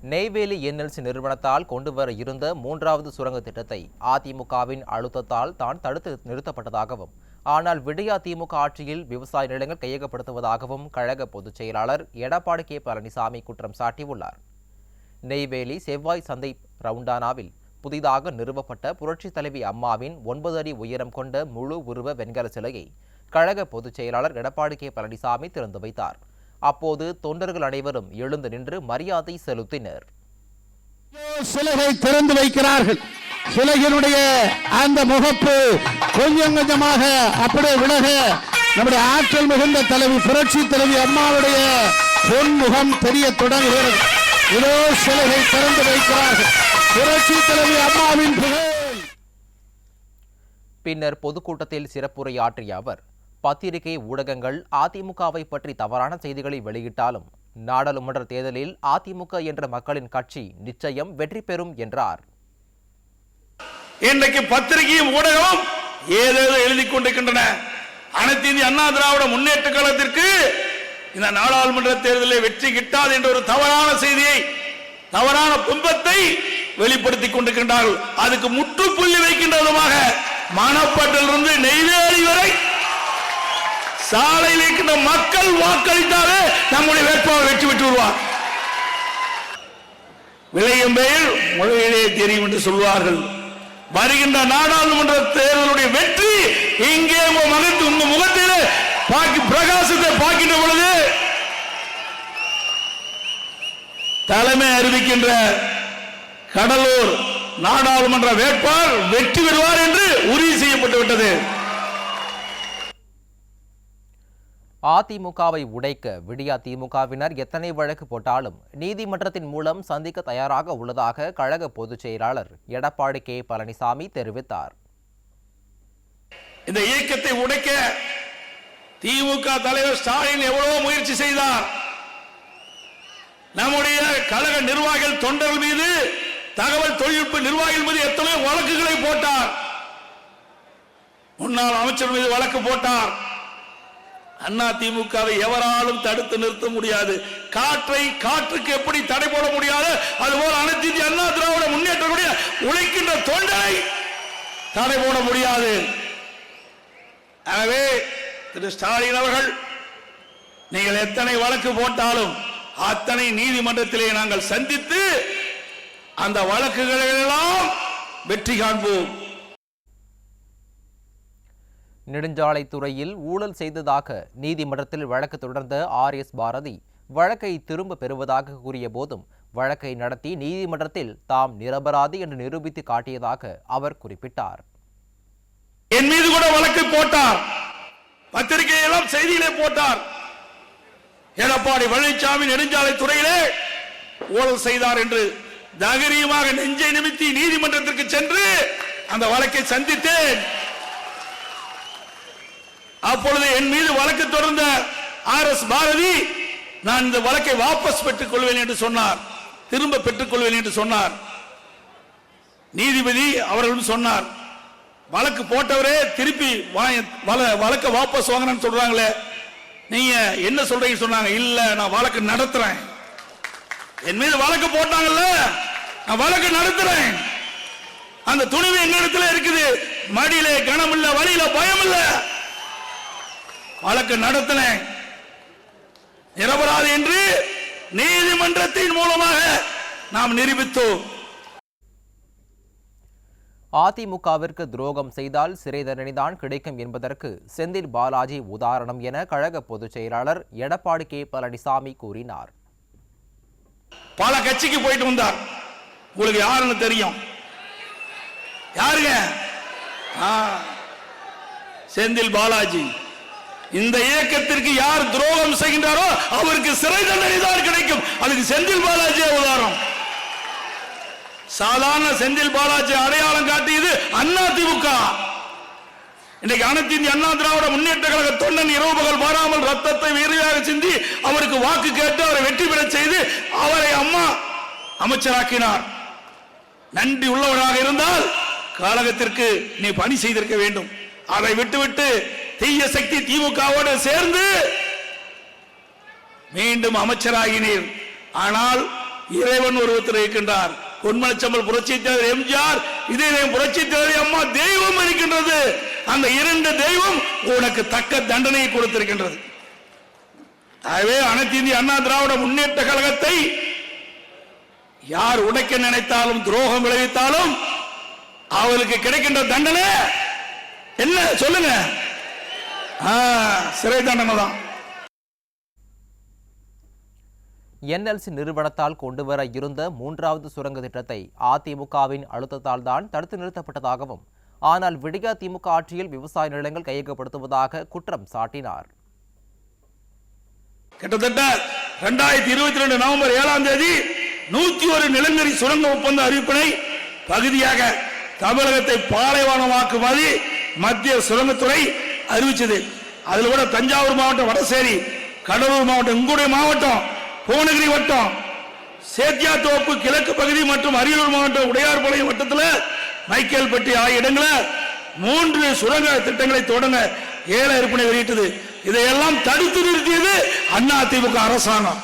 Neyveli NLC நிறுவனத்தால் கொண்டுவர இருந்த மூன்றாவது சுரங்க திட்டத்தை அதிமுகவின் அழுத்தத்தால் தான் தடுத்து நிறுத்தப்பட்டதாகவும், ஆனால் விடியா திமுக ஆட்சியில் விவசாய நிலங்கள் கையகப்படுத்துவதாகவும் கழக பொதுச் செயலாளர் எடப்பாடி கே பழனிசாமி குற்றம் சாட்டியுள்ளார். நெய்வேலி செவ்வாய் சந்தை ரவுண்டானாவில் புதிதாக நிறுவப்பட்ட புரட்சித் தலைவி அம்மாவின் 9 அடி உயரம் கொண்ட முழு உருவ வெண்கல சிலையை கழக பொதுச் செயலாளர் எடப்பாடி கே பழனிசாமி திறந்து வைத்தார். அப்போது தொண்டர்கள் அனைவரும் எழுந்து நின்று மரியாதை செலுத்தினர். சிலையை திறந்து வைக்கிறார்கள். சிலையினுடைய அந்த முகப்பு கொஞ்சம் கொஞ்சமாக அப்படியே விலக நம்முடைய ஆற்றல் மிகுந்த தலைவி புரட்சி தலைவி அம்மாவுடைய பொன்முகம் தெரிய தொடங்குகிறது. இதோ சிலையை திறந்து வைக்கிறார்கள். புரட்சி தலைவி அம்மாவின் புகழ். பின்னர் பொதுக்கூட்டத்தில் சிறப்புரையாற்றிய அவர், பத்திரிகை ஊடகங்கள் அதிமுகவை பற்றி தவறான செய்திகளை வெளியிட்டாலும் நாடாளுமன்ற தேர்தலில் அதிமுக என்ற மக்களின் கட்சி நிச்சயம் வெற்றி பெறும் என்றார். இன்றைக்கு பத்திரிகையும் ஊடகமும் ஏதேதோ எழுதி கொண்டிருக்கின்றன. அனைத்து இந்திய அண்ணா திராவிட முன்னேற்ற கழகத்திற்கு இந்த நாடாளுமன்ற தேர்தலில் வெற்றி கிட்டாது என்ற ஒரு தவறான செய்தியை, தவறான பிம்பத்தை வெளிப்படுத்திக் கொண்டிருக்கின்றார்கள். அதுக்கு முற்றுப்புள்ளி வைக்கின்ற விதமாக மணப்பட்டிலிருந்து நெய்வேலி வரை சாலையில் இருக்கின்ற மக்கள் வாக்களித்தாலே நம்முடைய வேட்பாளர் வெற்றி பெற்று வருவார். விளையும் பெயர் முளையிலே தெரியும் என்று சொல்வார்கள். வருகின்ற நாடாளுமன்ற தேர்தலுடைய வெற்றி இங்கே உங்க முகத்திலே பிரகாசத்தை பார்க்கின்ற பொழுது தலைமை அறிவிக்கின்ற கடலூர் நாடாளுமன்ற வேட்பாளர் வெற்றி பெறுவார் என்று உறுதி செய்யப்பட்டு விட்டது. அதிமுகவை உடைக்க விடியா திமுகவினர் எத்தனை வழக்கு போட்டாலும் நீதிமன்றத்தின் மூலம் சந்திக்க தயாராக உள்ளதாக கழக பொதுச் செயலாளர் எடப்பாடி கே பழனிசாமி தெரிவித்தார். இந்த இயக்கத்தை உடைக்க திமுக தலைவர் ஸ்டாலின் எவ்வளவு முயற்சி செய்தார். நம்முடைய கழக நிர்வாகிகள் தொண்டர்கள் மீது, தகவல் தொழில்நுட்ப நிர்வாகிகள் மீது எத்தனையோ வழக்குகளை போட்டார். முன்னாள் அமைச்சர் மீது வழக்கு போட்டார். அண்ணா திமுகவை எவராலும் தடுத்து நிறுத்த முடியாது. காற்றுக்கு எப்படி தடை போட முடியாது, அதுபோல் அனைத்து இந்திய அண்ணா திராவிட முன்னேற்றக்கூடிய உழைக்கின்ற தொண்டரை தடை போட முடியாது. எனவே திரு ஸ்டாலின் அவர்கள், நீங்கள் எத்தனை வழக்கு போட்டாலும் அத்தனை நீதிமன்றத்திலே நாங்கள் சந்தித்து அந்த வழக்குகளெல்லாம் வெற்றி காண்போம். நெடுஞ்சாலைத்துறையில் ஊழல் செய்ததாக நீதிமன்றத்தில் வழக்கு தொடர்ந்த RS பாரதி வழக்கை திரும்ப பெறுவதாக கூறிய போதும் வழக்கை நடத்தி நீதிமன்றத்தில் தாம் நிரபராதி என்று நிரூபித்து காட்டியதாக அவர் குறிப்பிட்டார். என் மீது கூட வழக்கு போட்டார், பத்திரிகையெல்லாம் செய்தியிலே போட்டார். எடப்பாடி பழனிசாமி நெடுஞ்சாலைத்துறையிலே ஊழல் செய்தார் என்று தைரியமாக நெஞ்சை நிமித்தி நீதிமன்றத்திற்கு சென்று அந்த வழக்கை சந்தித்தேன். அப்பொழுது என் மீது வழக்கு தொடர்ந்த RS பாரதி, நான் இந்த வழக்கை வாபஸ் பெற்றுக் கொள்வேன் என்று சொன்னார், திரும்ப பெற்றுக் கொள்வேன் என்று சொன்னார். நீதிபதி அவர்களும் சொன்னார், வழக்கு போட்டவரே திருப்பி வழக்கை வாபஸ் வாங்கணும்னு சொல்றாங்களே, நீங்க என்ன சொல்றீங்க சொன்னாங்க. இல்ல, நான் வழக்கு நடத்துறேன். என் மீது வழக்கு போட்டாங்கல்ல, நான் வழக்கு நடத்துறேன். அந்த துணிவு என்னிடத்துல இருக்குது. மடியிலே கனம் இல்ல, வழியில பயம் இல்ல. வழக்கு நடத்தினேன், நிரபராதி என்று நீதிமன்றத்தின் மூலமாக நாம் நிரூபித்தோம். அதிமுகவிற்கு துரோகம் செய்தால் சிறை தண்டனைதான் கிடைக்கும் என்பதற்கு செந்தில் பாலாஜி உதாரணம் என கழக பொதுச் செயலாளர் எடப்பாடி கே பழனிசாமி கூறினார். பல கட்சிக்கு போயிட்டு வந்தார். உங்களுக்கு யாருன்னு தெரியும்? யாருங்க? செந்தில் பாலாஜி. இந்த இயக்கத்திற்கு யார் துரோகம் செய்கின்றாரோ அவருக்கு சிறை தண்டனை தான் கிடைக்கும். அதுக்கு செந்தில் பாலாஜி உதாரணம். சாதாரண செந்தில் பாலாஜி அடையாளம் காட்டியது அண்ணா திமுக. இன்றைக்கு அனைத்து இந்திய அண்ணா திராவிட முன்னேற்ற கழக தொண்டன் இரவு பகல் பாராமல் ரத்தத்தை வீரியாக சிந்தி அவருக்கு வாக்கு கேட்டு அவரை வெற்றி பெற செய்து அவரை அம்மா அமைச்சராக்கினார். நன்றி உள்ளவராக இருந்தால் கழகத்திற்கு நீ பணி செய்திருக்க வேண்டும். அதை விட்டுவிட்டு தீய சக்தி திமுகவோடு சேர்ந்து மீண்டும் அமைச்சராகினீர். ஆனால் இறைவன் ஒருத்தர் இருக்கின்றார். பொன்மனச்சம்பல் புரட்சித் தலைவர் எம்ஜிஆர், இதே புரட்சித் தலைவர் அம்மா தெய்வம் இருக்கின்றது. அந்த இரண்டு தெய்வம் உனக்கு தக்க தண்டனையை கொடுத்திருக்கின்றது. ஆகவே அனைத்து இந்திய அண்ணா திராவிட முன்னேற்ற கழகத்தை யார் உடைக்க நினைத்தாலும் துரோகம் விளைவித்தாலும் அவருக்கு கிடைக்கின்ற தண்டனை என்ன சொல்லுங்க? சிறை தண்டனை தான். என்எல்சி நிறுவனத்தால் கொண்டுவர இருந்த மூன்றாவது சுரங்க திட்டத்தை அதிமுகவின் அழுத்தத்தால் தான் தடுத்து நிறுத்தப்பட்டதாகவும், ஆனால் விடியா திமுக ஆட்சியில் விவசாய நிலங்கள் கையகப்படுத்துவதாக குற்றம் சாட்டினார். கிட்டத்தட்ட 2022 நவம்பர் 7ஆம் தேதி 101 நிலங்கரி சுரங்க ஒப்பந்த அறிவிப்பினை பகுதியாக தமிழகத்தை பாலைவனமாக்குமாறு மத்திய சுரங்கத்துறை அறிவிச்சது. அதுல கூட தஞ்சாவூர் மாவட்டம், வடசேரி, கடலூர் மாவட்டம், உங்களுடைய மாவட்டம் புவனகிரி வட்டம், சேத்தியாத்தோப்பு கிழக்கு பகுதி மற்றும் அரியலூர் மாவட்டம் உடையார்பாளையம் வட்டத்தில் மைக்கேல்பட்டி ஆகிய இடங்களில் 3 சுரங்க திட்டங்களை தொடங்க ஏல இருப்பினை வெளியிட்டது. இதையெல்லாம் தடுத்து நிறுத்தியது அதிமுக அரசாங்கம்.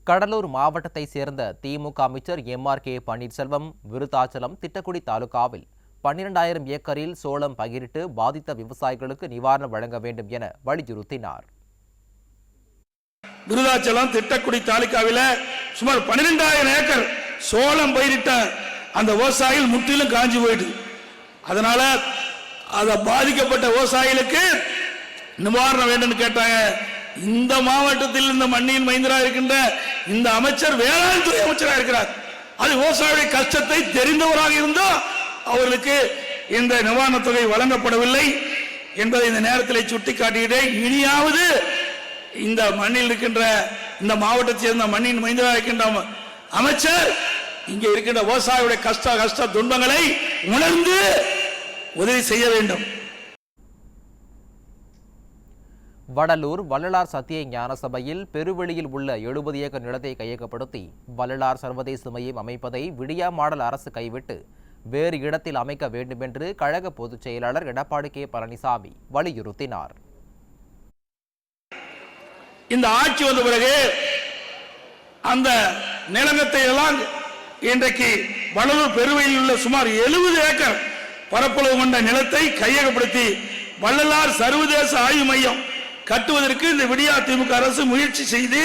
கடலூர் மாவட்டத்தை சேர்ந்த திமுக அமைச்சர் MRK பன்னீர்செல்வம் விருத்தாச்சலம் திட்டக்குடி தாலுகாவில் 12,000 ஏக்கரில் சோளம் பயிரிட்டு பாதித்த விவசாயிகளுக்கு நிவாரணம் வழங்க வேண்டும் என வலியுறுத்தினார். விருத்தாச்சலம் திட்டக்குடி தாலுகாவில் சுமார் 12,000 ஏக்கர் சோளம் பயிரிட்ட அந்த விவசாயிகள் முற்றிலும் காஞ்சி போயிட்டு, அதனால அத பாதிக்கப்பட்ட விவசாயிகளுக்கு நிவாரணம் வேண்டும் கேட்டாங்க. இந்த மாவட்டத்தில் இந்த மண்ணின் மைந்தரா இருக்கின்ற இந்த அமைச்சர் வேளாண் துறை அமைச்சராக இருக்கிறார். அது விவசாயிகளுடைய கஷ்டத்தை தெரிந்தவராக இருந்தால் அவர்களுக்கு இந்த நிவாரணத் தொகை வழங்கப்படவில்லை என்பதை இந்த நேரத்தில் சுட்டிக்காட்டுகிறேன். இனியாவது இந்த மண்ணில் இருக்கின்ற இந்த மாவட்டத்தை சேர்ந்த மண்ணின் மைந்தராக இருக்கின்ற அமைச்சர் இங்கே இருக்கின்ற விவசாயிகளுடைய கஷ்ட துன்பங்களை உணர்ந்து உதவி செய்ய வேண்டும். வடலூர் வள்ளலார் சத்திய ஞான சபையில் பெருவெளியில் உள்ள 70 ஏக்கர் நிலத்தை கையகப்படுத்தி வள்ளலார் சர்வதேச மையம் அமைப்பதை விடியா மாடல் அரசு கைவிட்டு வேறு இடத்தில் அமைக்க வேண்டும் என்று கழக பொதுச் செயலாளர் எடப்பாடி K பழனிசாமி வலியுறுத்தினார். இந்த ஆட்சி வந்த பிறகு அந்த நிலங்கத்தை எல்லாம் இன்றைக்கு வடலூர் பெருவெளியில் உள்ள சுமார் 70 ஏக்கர் பரப்பளவு கொண்ட நிலத்தை கையகப்படுத்தி வள்ளலார் சர்வதேச ஆய்வு மையம் கட்டுவதற்கு இந்த விடியா திமுக அரசு முயற்சி செய்து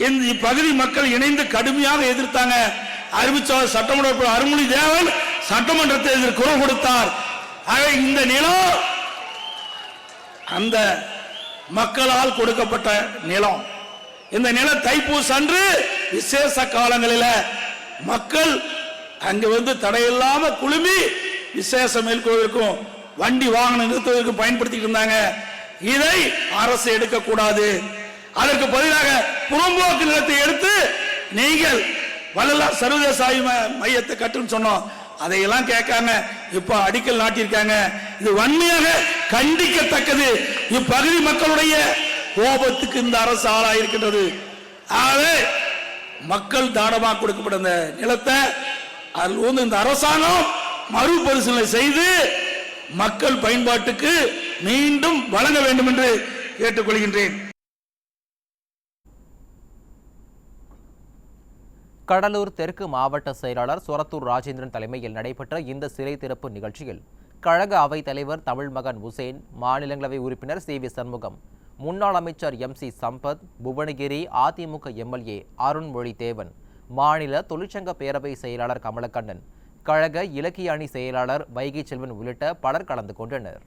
இந்த இப்பகுதி மக்கள் இணைந்து கடுமையாக எதிர்த்தாங்க. அறிவிச்சாளர் சட்டமன்ற உறுப்பினர் அருள்மொழி தேவன் சட்டமன்றத்தில் இதற்கு குரல் கொடுத்தார். இந்த நிலம் அந்த மக்களால் கொடுக்கப்பட்ட நிலம். இந்த நிலம் தைப்பூச அன்று விசேஷ காலங்களில் மக்கள் அங்கு வந்து தடையில்லாம குழுமி விசேஷம் மேற்கொள்வதற்கும் வண்டி வாகனம் நிறுத்துவதற்கும் பயன்படுத்திட்டு இருந்தாங்க. இதை அரசு எடுக்கக்கூடாது. அதற்கு பதிலாக புறம்போக்கு நிலத்தை எடுத்து நீங்கள் வள்ளலார் சர்வதேச ஆய்வு மையத்தை கட்டுன்னு சொன்னோம். அதையெல்லாம் கேட்காம இப்ப அடிக்கல் நாட்டியிருக்காங்க. இது வன்மையாக கண்டிக்கத்தக்கது. இப்பகுதி மக்களுடைய கோபத்துக்கு இந்த அரசு ஆளாயிருக்கின்றது. ஆகவே மக்கள் தானமாக கொடுக்கப்பட்ட இந்த நிலத்தை அதில் இந்த அரசாங்கம் மறுபரிசீலனை செய்து மக்கள் பயன்பாட்டுக்கு மீண்டும் வழங்க வேண்டும் என்று கேட்டுக்கொள்கின்றேன். கடலூர் தெற்கு மாவட்ட செயலாளர் சொரத்தூர் ராஜேந்திரன் தலைமையில் நடைபெற்ற இந்த சிலை திறப்பு நிகழ்ச்சியில் கழக அவைத் தலைவர் தமிழ்மகன் உசேன், மாநிலங்களவை உறுப்பினர் CV சண்முகம், முன்னாள் அமைச்சர் MC சம்பத், புவனகிரி அதிமுக MLA அருண்மொழி தேவன், மாநில தொழிற்சங்க பேரவை செயலாளர் கமலக்கண்ணன், கழக இலக்கிய அணி செயலாளர் வைகை செல்வன் உள்ளிட்ட பலர் கலந்து கொண்டனர்.